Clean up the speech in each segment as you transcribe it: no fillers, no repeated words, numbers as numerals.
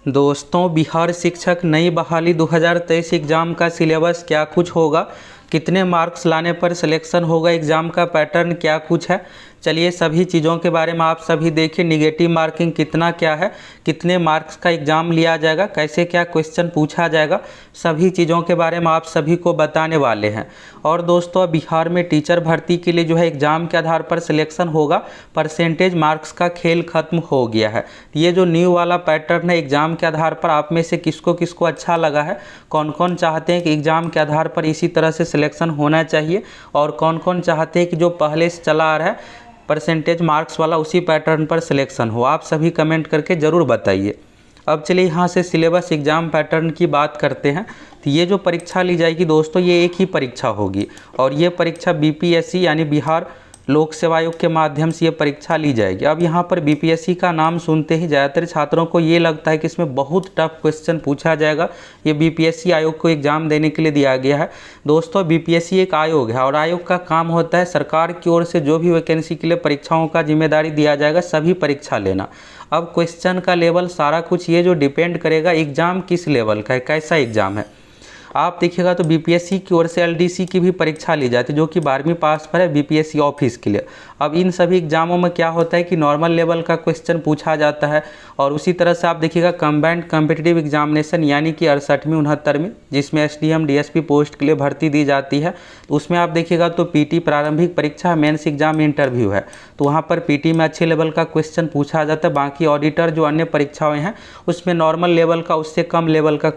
दोस्तों, बिहार शिक्षक नई बहाली 2023 एग्ज़ाम का सिलेबस क्या कुछ होगा, कितने मार्क्स लाने पर सिलेक्शन होगा, एग्ज़ाम का पैटर्न क्या कुछ है। चलिए सभी चीज़ों के बारे में आप सभी देखिए। निगेटिव मार्किंग कितना क्या है, कितने मार्क्स का एग्ज़ाम लिया जाएगा, कैसे क्या क्वेश्चन पूछा जाएगा, सभी चीज़ों के बारे में आप सभी को बताने वाले हैं। और दोस्तों, बिहार में टीचर भर्ती के लिए जो है एग्ज़ाम के आधार पर सिलेक्शन होगा, परसेंटेज मार्क्स का खेल खत्म हो गया है। ये जो न्यू वाला पैटर्न है एग्ज़ाम के आधार पर, आप में से किसको किसको अच्छा लगा है, कौन कौन चाहते हैं कि एग्ज़ाम के आधार पर इसी तरह से सिलेक्शन होना चाहिए, और कौन कौन चाहते हैं कि जो पहले से चला आ रहा है परसेंटेज मार्क्स वाला उसी पैटर्न पर सिलेक्शन हो। आप सभी कमेंट करके ज़रूर बताइए। अब चलिए यहाँ से सिलेबस एग्ज़ाम पैटर्न की बात करते हैं। तो ये जो परीक्षा ली जाएगी दोस्तों, ये एक ही परीक्षा होगी, और ये परीक्षा बीपीएससी यानी बिहार लोक सेवा आयोग के माध्यम से ये परीक्षा ली जाएगी। अब यहाँ पर बीपीएससी का नाम सुनते ही ज़्यादातर छात्रों को ये लगता है कि इसमें बहुत टफ क्वेश्चन पूछा जाएगा। ये बीपीएससी आयोग को एग्ज़ाम देने के लिए दिया गया है। दोस्तों, बीपीएससी एक आयोग है, और आयोग का काम होता है सरकार की ओर से जो भी वैकेंसी के लिए परीक्षाओं का जिम्मेदारी दिया जाएगा, सभी परीक्षा लेना। अब क्वेश्चन का लेवल सारा कुछ ये जो डिपेंड करेगा एग्ज़ाम किस लेवल का है, कैसा एग्ज़ाम है। आप देखिएगा तो बीपीएससी की ओर से एलडीसी की भी परीक्षा ली जाती है, जो कि 12वीं पास पर है बीपीएससी ऑफिस के लिए। अब इन सभी एग्जामों में क्या होता है कि नॉर्मल लेवल का क्वेश्चन पूछा जाता है, और उसी तरह से आप देखिएगा कंबाइंड कॉम्पिटिटिव एग्जामिनेशन यानी कि 68वीं 69वीं, जिसमें एसडीएम डीएसपी पोस्ट के लिए भर्ती दी जाती है, तो उसमें आप देखिएगा तो पीटी प्रारंभिक परीक्षा मेंस एग्जाम इंटरव्यू है, तो वहाँ पर पीटी में अच्छे लेवल का क्वेश्चन पूछा जाता है। बाकी ऑडिटर जो अन्य परीक्षाएँ हैं उसमें नॉर्मल लेवल का, उससे कम लेवल का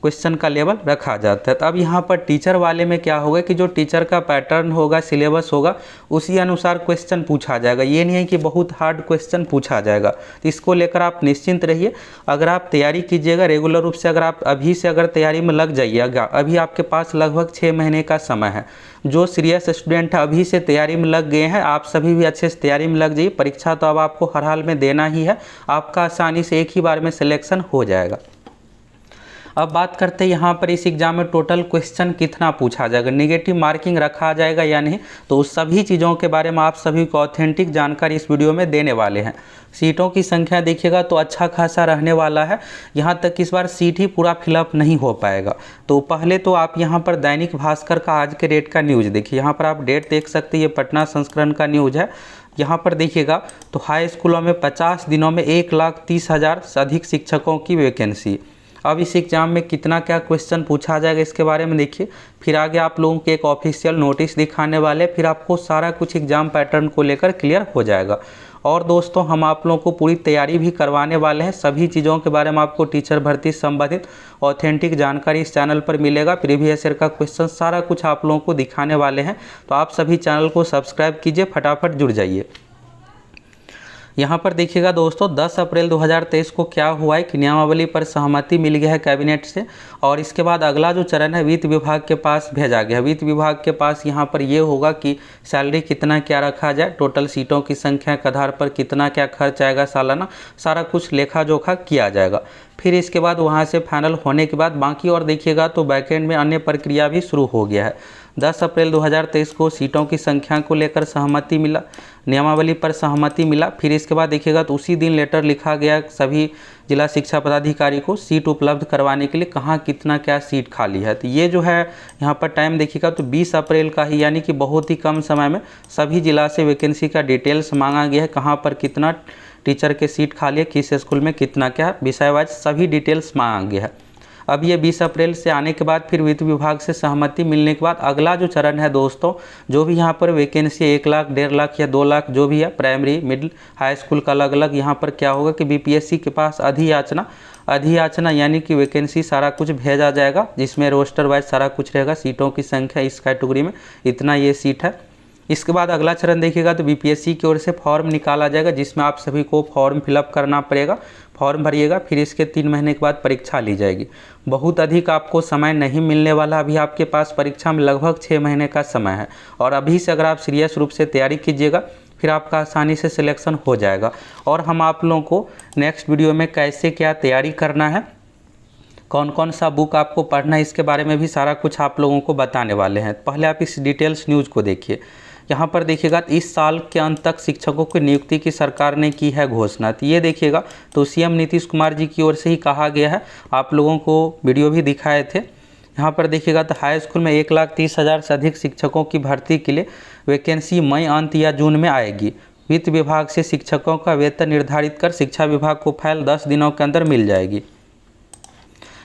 क्वेश्चन का लेवल रखा जाता है। तो अब यहाँ पर टीचर वाले में क्या होगा कि जो टीचर का पैटर्न होगा, सिलेबस होगा, उसी अनुसार क्वेश्चन पूछा जाएगा। ये नहीं है कि बहुत हार्ड क्वेश्चन पूछा जाएगा, तो इसको लेकर आप निश्चिंत रहिए। अगर आप तैयारी कीजिएगा रेगुलर रूप से, अगर आप अभी से अगर तैयारी में लग जाइएगा, अभी आपके पास लगभग 6 महीने का समय है। जो सीरियस स्टूडेंट है अभी से तैयारी में लग गए हैं, आप सभी भी अच्छे से तैयारी में लग जाइए। परीक्षा तो अब आपको हर हाल में देना ही है, आपका आसानी से एक ही बार में सिलेक्शन हो जाएगा। अब बात करते हैं यहाँ पर इस एग्ज़ाम में टोटल क्वेश्चन कितना पूछा जाएगा, नेगेटिव मार्किंग रखा जाएगा या नहीं, तो उस सभी चीज़ों के बारे में आप सभी को ऑथेंटिक जानकारी इस वीडियो में देने वाले हैं। सीटों की संख्या देखिएगा तो अच्छा खासा रहने वाला है। यहाँ तक इस बार सीट ही पूरा फिलअप नहीं हो पाएगा। तो पहले तो आप यहाँ पर दैनिक भास्कर का आज के डेट का न्यूज़ देखिए। यहाँ पर आप डेट देख सकते हैं, ये पटना संस्करण का न्यूज़ है। यहाँ पर देखिएगा तो हाई स्कूलों में 50 दिनों में 1,30,000 से अधिक शिक्षकों की वैकेंसी। अब इस एग्ज़ाम में कितना क्या क्वेश्चन पूछा जाएगा इसके बारे में देखिए। फिर आगे आप लोगों को एक ऑफिशियल नोटिस दिखाने वाले, फिर आपको सारा कुछ एग्ज़ाम पैटर्न को लेकर क्लियर हो जाएगा। और दोस्तों, हम आप लोगों को पूरी तैयारी भी करवाने वाले हैं। सभी चीज़ों के बारे में आपको टीचर भर्ती संबंधित ऑथेंटिक जानकारी इस चैनल पर मिलेगा। प्रीवियस ईयर का क्वेश्चन सारा कुछ आप लोगों को दिखाने वाले हैं, तो आप सभी चैनल को सब्सक्राइब कीजिए, फटाफट जुड़ जाइए। यहाँ पर देखिएगा दोस्तों, 10 अप्रैल 2023 को क्या हुआ है कि नियमावली पर सहमति मिल गया है कैबिनेट से, और इसके बाद अगला जो चरण है वित्त विभाग के पास भेजा गया है। वित्त विभाग के पास यहाँ पर ये होगा कि सैलरी कितना क्या रखा जाए, टोटल सीटों की संख्या के आधार पर कितना क्या खर्च आएगा सालाना, सारा कुछ लेखा जोखा किया जाएगा। फिर इसके बाद वहाँ से फाइनल होने के बाद बाकी और देखिएगा तो बैकएंड में अन्य प्रक्रिया भी शुरू हो गया है। 10 अप्रैल 2023 को सीटों की संख्या को लेकर सहमति मिला, नियमावली पर सहमति मिला। फिर इसके बाद देखिएगा तो उसी दिन लेटर लिखा गया सभी जिला शिक्षा पदाधिकारी को सीट उपलब्ध करवाने के लिए, कहाँ कितना क्या सीट खाली है। तो ये जो है यहाँ पर टाइम देखिएगा तो 20 अप्रैल का ही, यानी कि बहुत ही कम समय में सभी जिला से वैकेंसी का डिटेल्स मांगा गया है, कहाँ पर कितना टीचर के सीट खाली है, किस स्कूल में कितना क्या, विषय वाइज सभी डिटेल्स मांगा गया है। अब ये 20 अप्रैल से आने के बाद फिर वित्त विभाग से सहमति मिलने के बाद अगला जो चरण है दोस्तों, जो भी यहाँ पर वैकेंसी 1 लाख, 1.5 लाख या 2 लाख जो भी है, प्राइमरी मिडिल हाई स्कूल का अलग अलग, यहाँ पर क्या होगा कि बीपीएससी के पास अधियाचना यानी कि वैकेंसी सारा कुछ भेजा जाएगा, जिसमें रोस्टर वाइज सारा कुछ रहेगा, सीटों की संख्या इस कैटेगरी में इतना ये सीट है। इसके बाद अगला चरण देखिएगा तो बीपीएससी की ओर से फॉर्म निकाला जाएगा, जिसमें आप सभी को फॉर्म फिलअप करना पड़ेगा, फॉर्म भरिएगा। फिर इसके 3 महीने के बाद परीक्षा ली जाएगी। बहुत अधिक आपको समय नहीं मिलने वाला, अभी आपके पास परीक्षा में लगभग 6 महीने का समय है, और अभी से अगर आप सीरियस रूप से तैयारी कीजिएगा फिर आपका आसानी से सिलेक्शन हो जाएगा। और हम आप लोगों को नेक्स्ट वीडियो में कैसे क्या तैयारी करना है, कौन कौन सा बुक आपको पढ़ना है, इसके बारे में भी सारा कुछ आप लोगों को बताने वाले हैं। पहले आप इस डिटेल्स न्यूज़ को देखिए। यहाँ पर देखिएगा तो इस साल के अंत तक शिक्षकों की नियुक्ति की सरकार ने की है घोषणा। तो ये देखिएगा तो सीएम नीतीश कुमार जी की ओर से ही कहा गया है, आप लोगों को वीडियो भी दिखाए थे। यहाँ पर देखिएगा तो हाई स्कूल में 1,30,000 से अधिक शिक्षकों की भर्ती के लिए वैकेंसी मई अंत या जून में आएगी। वित्त विभाग से शिक्षकों का वेतन निर्धारित कर शिक्षा विभाग को फाइल 10 दिनों के अंदर मिल जाएगी।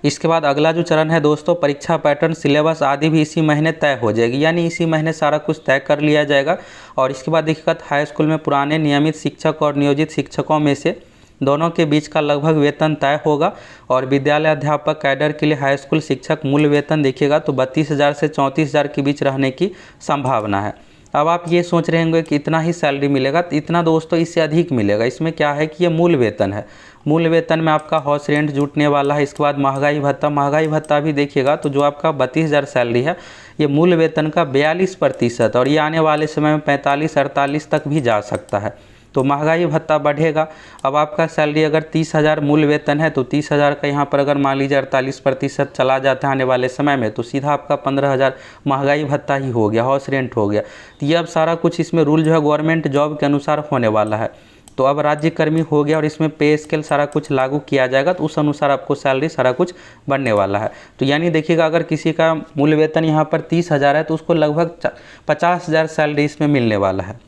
इसके बाद अगला जो चरण है दोस्तों, परीक्षा पैटर्न, सिलेबस आदि भी इसी महीने तय हो जाएगी, यानी इसी महीने सारा कुछ तय कर लिया जाएगा। और इसके बाद देखिएगा हाई स्कूल में पुराने नियमित शिक्षक और नियोजित शिक्षकों में से दोनों के बीच का लगभग वेतन तय होगा। और विद्यालय अध्यापक कैडर के लिए हाई स्कूल शिक्षक मूल वेतन देखिएगा तो 32,000 से 34,000 के बीच रहने की संभावना है। अब आप ये सोच रहे होंगे कि इतना ही सैलरी मिलेगा, तो इतना दोस्तों इससे अधिक मिलेगा। इसमें क्या है कि ये मूल वेतन है, मूल वेतन में आपका हाउस रेंट जुटने वाला है। इसके बाद महंगाई भत्ता भी देखिएगा तो जो आपका 32,000 सैलरी है ये मूल वेतन का 42%, और ये आने वाले समय में 45-48 तक भी जा सकता है। तो महंगाई भत्ता बढ़ेगा। अब आपका सैलरी अगर 30,000 मूल वेतन है तो 30,000 का यहाँ पर अगर मान लीजिए 48% चला जाता है आने वाले समय में, तो सीधा आपका 15,000 महंगाई भत्ता ही हो गया, हाउस रेंट हो गया। तो ये अब सारा कुछ इसमें रूल जो है गवर्नमेंट जॉब के अनुसार होने वाला है। तो अब राज्यकर्मी हो गया और इसमें पे स्केल सारा कुछ लागू किया जाएगा, तो उस अनुसार आपको सैलरी सारा कुछ बढ़ने वाला है। तो यानी देखिएगा अगर किसी का मूल वेतन यहाँ पर 30,000 है तो उसको लगभग 50,000 सैलरी इसमें मिलने वाला है।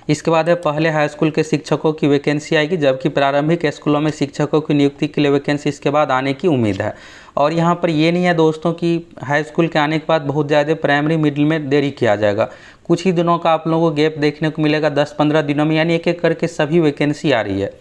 इसके बाद है पहले हाई स्कूल के शिक्षकों की वैकेंसी आएगी, जबकि प्रारंभिक स्कूलों में शिक्षकों की नियुक्ति के लिए वैकेंसी इसके बाद आने की उम्मीद है। और यहाँ पर ये नहीं है दोस्तों कि हाई स्कूल के आने के बाद बहुत ज़्यादा प्राइमरी मिडिल में देरी किया जाएगा। कुछ ही दिनों का आप लोगों को गैप देखने को मिलेगा, 10-15 दिनों में, यानी एक एक करके सभी वैकेंसी आ रही है।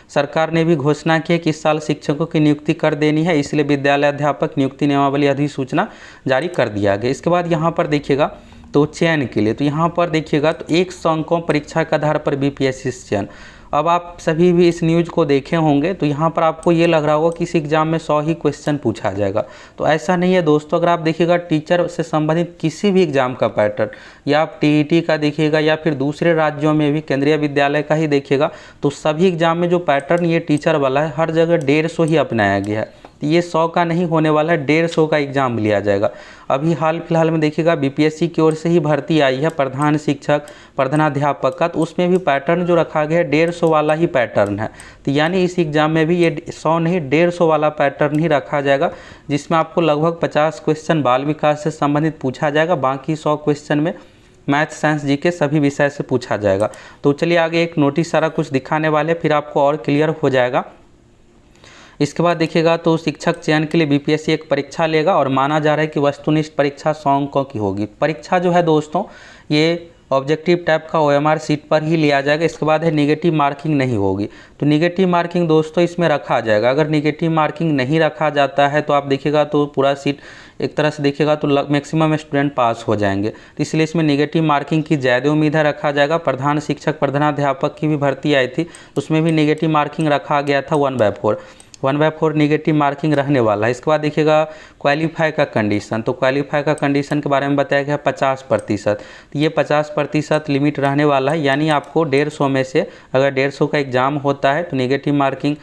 सरकार ने भी घोषणा की है कि इस साल शिक्षकों की नियुक्ति कर देनी है, इसलिए विद्यालय अध्यापक नियुक्ति नियमावली अधिसूचना जारी कर दिया गया। इसके बाद यहाँ पर देखिएगा तो चयन के लिए, तो यहाँ पर देखिएगा तो 100 अंकों परीक्षा के आधार पर बीपीएससी चयन। अब आप सभी भी इस न्यूज़ को देखे होंगे तो यहाँ पर आपको ये लग रहा होगा कि इस एग्ज़ाम में 100 ही क्वेश्चन पूछा जाएगा, तो ऐसा नहीं है दोस्तों। अगर आप देखिएगा टीचर से संबंधित किसी भी एग्ज़ाम का पैटर्न, या आप टीईटी का देखिएगा या फिर दूसरे राज्यों में भी केंद्रीय विद्यालय का ही देखिएगा, तो सभी एग्ज़ाम में जो पैटर्न ये टीचर वाला है हर जगह 150 ही अपनाया गया है। तो ये 100 का नहीं होने वाला है, 150 का एग्ज़ाम लिया जाएगा। अभी हाल फिलहाल में देखिएगा बीपीएससी की ओर से ही भर्ती आई है प्रधान शिक्षक, प्रधानाध्यापक का, तो उसमें भी पैटर्न जो रखा गया है 150 वाला ही पैटर्न है। तो यानी इस एग्ज़ाम में भी ये 100 नहीं 150 वाला पैटर्न ही रखा जाएगा, जिसमें आपको लगभग 50 क्वेश्चन बाल विकास से संबंधित पूछा जाएगा, बाकी 100 क्वेश्चन में मैथ, साइंस, जीके सभी विषय से पूछा जाएगा। तो चलिए आगे एक नोटिस सारा कुछ दिखाने वाले, फिर आपको और क्लियर हो जाएगा। इसके बाद देखिएगा तो शिक्षक चयन के लिए बीपीएससी एक परीक्षा लेगा, और माना जा रहा है कि वस्तुनिष्ठ परीक्षा 100 अंकों की होगी। परीक्षा जो है दोस्तों ये ऑब्जेक्टिव टाइप का ओएमआर सीट पर ही लिया जाएगा। इसके बाद है निगेटिव मार्किंग नहीं होगी। तो निगेटिव मार्किंग दोस्तों इसमें रखा जाएगा। अगर निगेटिव मार्किंग नहीं रखा जाता है तो आप देखिएगा तो पूरा सीट एक तरह से देखिएगा तो मैक्सिमम स्टूडेंट पास हो जाएंगे, तो इसलिए इसमें निगेटिव मार्किंग की ज़्यादा उम्मीद है रखा जाएगा। प्रधान शिक्षक, प्रधानाध्यापक की भी भर्ती आई थी, उसमें भी निगेटिव मार्किंग रखा गया था 1/4 निगेटिव मार्किंग रहने वाला है। इसके बाद देखिएगा क्वालीफाई का कंडीशन, तो क्वालीफाई का कंडीशन के बारे में बताया गया 50%। तो ये 50% लिमिट रहने वाला है, यानी आपको 150 में से अगर 150 का एग्ज़ाम होता है तो निगेटिव मार्किंग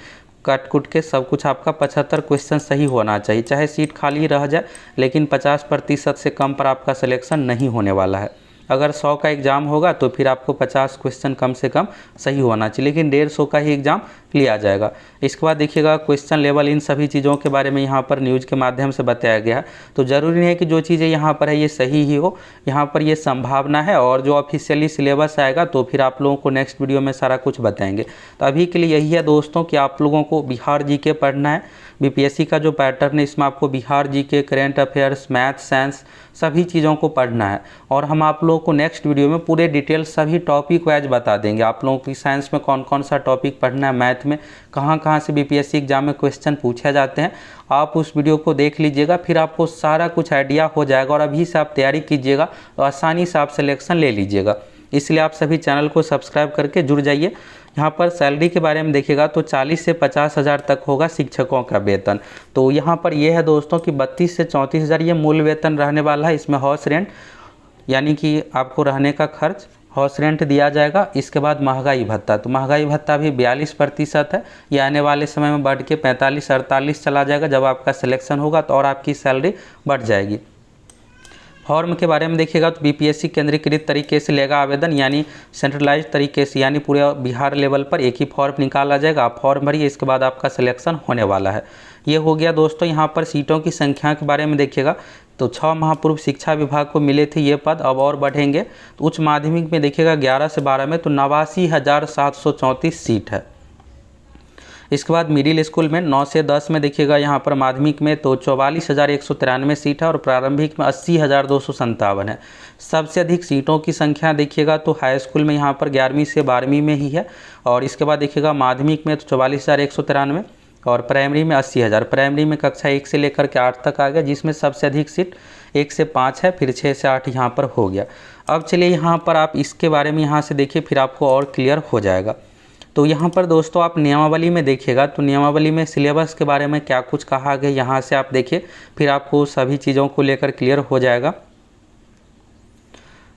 काट कुट के सब कुछ आपका 75 क्वेश्चन सही होना चाहिए, चाहे सीट खाली रह जाए, लेकिन 50% से कम पर आपका सिलेक्शन नहीं होने वाला है। अगर 100 का एग्ज़ाम होगा तो फिर आपको 50 क्वेश्चन कम से कम सही होना चाहिए, लेकिन 150 का ही एग्ज़ाम लिया जाएगा। इसके बाद देखिएगा क्वेश्चन लेवल, इन सभी चीज़ों के बारे में यहाँ पर न्यूज़ के माध्यम से बताया गया है। तो ज़रूरी नहीं है कि जो चीज़ें यहाँ पर है ये सही ही हो, यहाँ पर ये संभावना है, और जो ऑफिशियली सिलेबस आएगा तो फिर आप लोगों को नेक्स्ट वीडियो में सारा कुछ बताएंगे। तो अभी के लिए यही है दोस्तों कि आप लोगों को बिहार जीके पढ़ना है। बीपीएससी का जो पैटर्न है इसमें आपको Bihar GK, current affairs, math, science सभी चीज़ों को पढ़ना है, और हम आप लोगों को नेक्स्ट वीडियो में पूरे डिटेल सभी टॉपिक वाइज बता देंगे। आप लोगों की साइंस में कौन कौन सा टॉपिक पढ़ना है, मैथ में कहाँ कहाँ से बीपीएससी एग्जाम में क्वेश्चन पूछे जाते हैं, आप उस वीडियो को देख लीजिएगा, फिर आपको सारा कुछ आइडिया हो जाएगा, और अभी से आप तैयारी कीजिएगा तो आसानी से आप सिलेक्शन ले लीजिएगा। इसलिए आप सभी चैनल को सब्सक्राइब करके जुड़ जाइए। यहाँ पर सैलरी के बारे में देखिएगा तो 40 से 50 हज़ार तक होगा शिक्षकों का वेतन। तो यहाँ पर यह है दोस्तों कि 32 से 34 हज़ार ये मूल वेतन रहने वाला है। इसमें हाउस रेंट यानी कि आपको रहने का खर्च, हाउस रेंट दिया जाएगा। इसके बाद महंगाई भत्ता, तो महंगाई भत्ता भी 42% है, ये आने वाले समय में बढ़ के 45-48 चला जाएगा। जब आपका सिलेक्शन होगा तो और आपकी सैलरी बढ़ जाएगी। फॉर्म के बारे में देखिएगा तो बीपीएससी केंद्रीकृत तरीके से लेगा आवेदन, यानी सेंट्रलाइज तरीके से, यानी पूरे बिहार लेवल पर एक ही फॉर्म निकाला जाएगा। आप फॉर्म भरिए, इसके बाद आपका सिलेक्शन होने वाला है। ये हो गया दोस्तों। यहाँ पर सीटों की संख्या के बारे में देखिएगा तो 6 माह पूर्व शिक्षा विभाग को मिले थे ये पद, अब और बढ़ेंगे। तो उच्च माध्यमिक में देखिएगा 11 से 12 में तो 89,734 सीट है। इसके बाद मिडिल स्कूल में 9 से 10 में देखिएगा यहाँ पर माध्यमिक में तो 44,193 सीट है और प्रारंभिक में 80,257 है। सबसे अधिक सीटों की संख्या देखिएगा तो हाई स्कूल में यहाँ पर 11वीं से 12वीं में ही है, और इसके बाद देखिएगा माध्यमिक में तो 44,193 और प्राइमरी में 80,000। प्राइमरी में कक्षा 1 से लेकर के 8 तक आ गया, जिसमें सबसे अधिक सीट 1 से 5 है, फिर 6 से 8 यहाँ पर हो गया। अब चलिए यहाँ पर आप इसके बारे में यहाँ से देखिए, फिर आपको और क्लियर हो जाएगा। तो यहाँ पर दोस्तों आप नियमावली में देखिएगा तो नियमावली में सिलेबस के बारे में क्या कुछ कहा गया, यहाँ से आप देखिए, फिर आपको सभी चीज़ों को लेकर क्लियर हो जाएगा।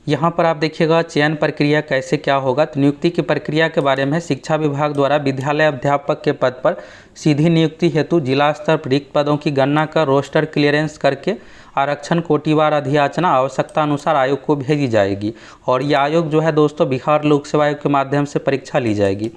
यहाँ पर आप देखिएगा चयन प्रक्रिया कैसे क्या होगा। तो नियुक्ति की प्रक्रिया के बारे में शिक्षा विभाग द्वारा विद्यालय अध्यापक के पद पर सीधी नियुक्ति हेतु जिला स्तर पर रिक्त पदों की गणना कर रोस्टर क्लियरेंस करके आरक्षण कोटिवार अधियाचना आवश्यकता अनुसार आयोग को भेजी जाएगी, और ये आयोग जो है दोस्तों बिहार लोक सेवा आयोग के माध्यम से परीक्षा ली जाएगी।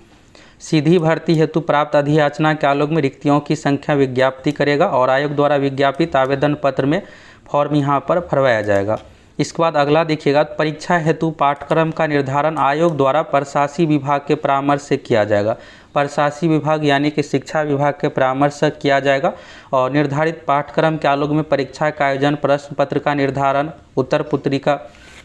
सीधी भर्ती हेतु प्राप्त अधियाचना के आलोक में रिक्तियों की संख्या विज्ञप्ति करेगा और आयोग द्वारा विज्ञापित आवेदन पत्र में फॉर्म यहाँ पर भरवाया जाएगा। इसके बाद अगला देखिएगा, परीक्षा हेतु पाठ्यक्रम का निर्धारण आयोग द्वारा प्रशासकीय विभाग के परामर्श से किया जाएगा। प्रशासकीय विभाग यानी कि शिक्षा विभाग के परामर्श से किया जाएगा, और निर्धारित पाठ्यक्रम के आलोक में परीक्षा का आयोजन, प्रश्न पत्र का निर्धारण, उत्तर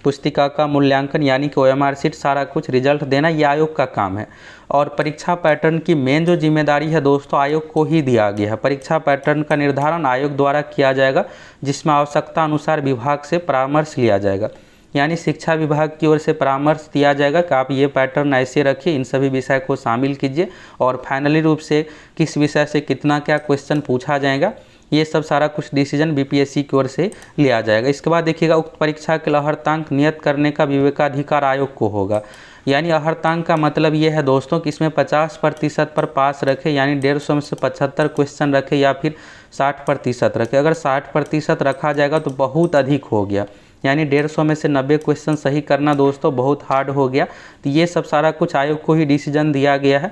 पुस्तिका का मूल्यांकन यानी कि OMR शीट, सारा कुछ रिजल्ट देना ये आयोग का काम है। और परीक्षा पैटर्न की मेन जो जिम्मेदारी है दोस्तों आयोग को ही दिया गया है। परीक्षा पैटर्न का निर्धारण आयोग द्वारा किया जाएगा, जिसमें आवश्यकता अनुसार विभाग से परामर्श लिया जाएगा, यानी शिक्षा विभाग की ओर से परामर्श दिया जाएगा कि आप ये पैटर्न ऐसे रखिए, इन सभी विषय को शामिल कीजिए, और फाइनली रूप से किस विषय से कितना क्या क्वेश्चन पूछा जाएगा, ये सब सारा कुछ डिसीजन बीपीएससी की ओर से लिया जाएगा। इसके बाद देखिएगा उक्त परीक्षा के लिए अर्हतांक नियत करने का विवेकाधिकार आयोग को होगा। यानी अर्हतांक का मतलब ये है दोस्तों कि इसमें 50% पर पास रखे, यानी 150 में से 75 क्वेश्चन रखे, या फिर 60% रखे। अगर 60% रखा जाएगा तो बहुत अधिक हो गया, यानी 150 में से 90 क्वेश्चन सही करना दोस्तों बहुत हार्ड हो गया। तो ये सब सारा कुछ आयोग को ही डिसीजन दिया गया है।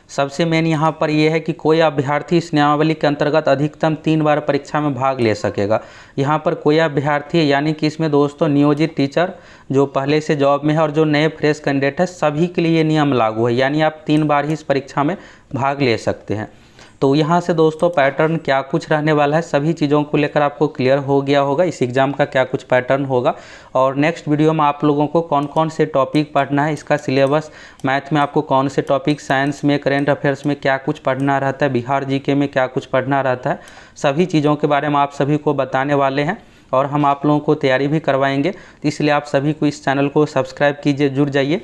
सबसे मेन यहाँ पर यह है कि कोई अभ्यर्थी इस नियमावली के अंतर्गत अधिकतम 3 बार परीक्षा में भाग ले सकेगा। यहाँ पर कोई अभ्यर्थी है, यानी कि इसमें दोस्तों नियोजित टीचर जो पहले से जॉब में है और जो नए फ्रेश कैंडिडेट है, सभी के लिए ये नियम लागू है, यानी आप 3 बार ही इस परीक्षा में भाग ले सकते हैं। तो यहाँ से दोस्तों पैटर्न क्या कुछ रहने वाला है, सभी चीज़ों को लेकर आपको क्लियर हो गया होगा, इस एग्ज़ाम का क्या कुछ पैटर्न होगा। और नेक्स्ट वीडियो में आप लोगों को कौन कौन से टॉपिक पढ़ना है, इसका सिलेबस, मैथ में आपको कौन से टॉपिक, साइंस में, करेंट अफेयर्स में क्या कुछ पढ़ना रहता है, बिहार जीके में क्या कुछ पढ़ना रहता है, सभी चीज़ों के बारे में आप सभी को बताने वाले हैं, और हम आप लोगों को तैयारी भी करवाएंगे। इसलिए आप सभी को इस चैनल को सब्सक्राइब कीजिए, जुड़ जाइए।